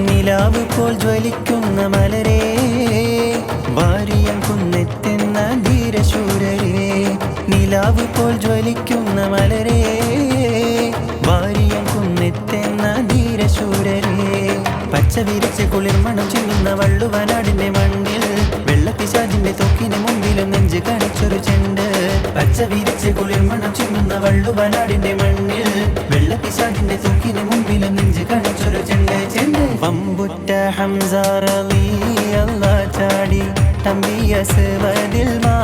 നിലാവ് പോൽ ജ്വലിക്കുന്ന മലരേ വാരിയം കുന്നെത്തുന്ന ധീരശൂരരേ നിലാവ് പോൽ ജ്വലിക്കുന്ന മലരേ വാരിയം കുന്നെത്തുന്ന ധീരശൂരരേ പച്ച വിരിച്ച് കുളിർമണം ചിന്നുന്ന വള്ളുവനാടിന്റെ മണ്ണിൽ വെള്ളപ്പിശാചിന്റെ തൊക്കിന് മുമ്പിലും നെഞ്ച് കണിച്ചൊരു ചെണ്ട് പച്ച വിരിച്ച് കുളിർമണം ചിന്നുന്ന വള്ളുവനാടിന്റെ മണ്ണിൽ വെള്ളപ്പിശാചിന്റെ തൊക്കിന് മുമ്പിലും നെഞ്ച് കണിച്ചൊരു ചെണ്ട് ചെണ്ട് വമ്പുറ്റ ഹംസ റളിയല്ലാഹു ചാടി തമ്പിയ സവദിൽ മാ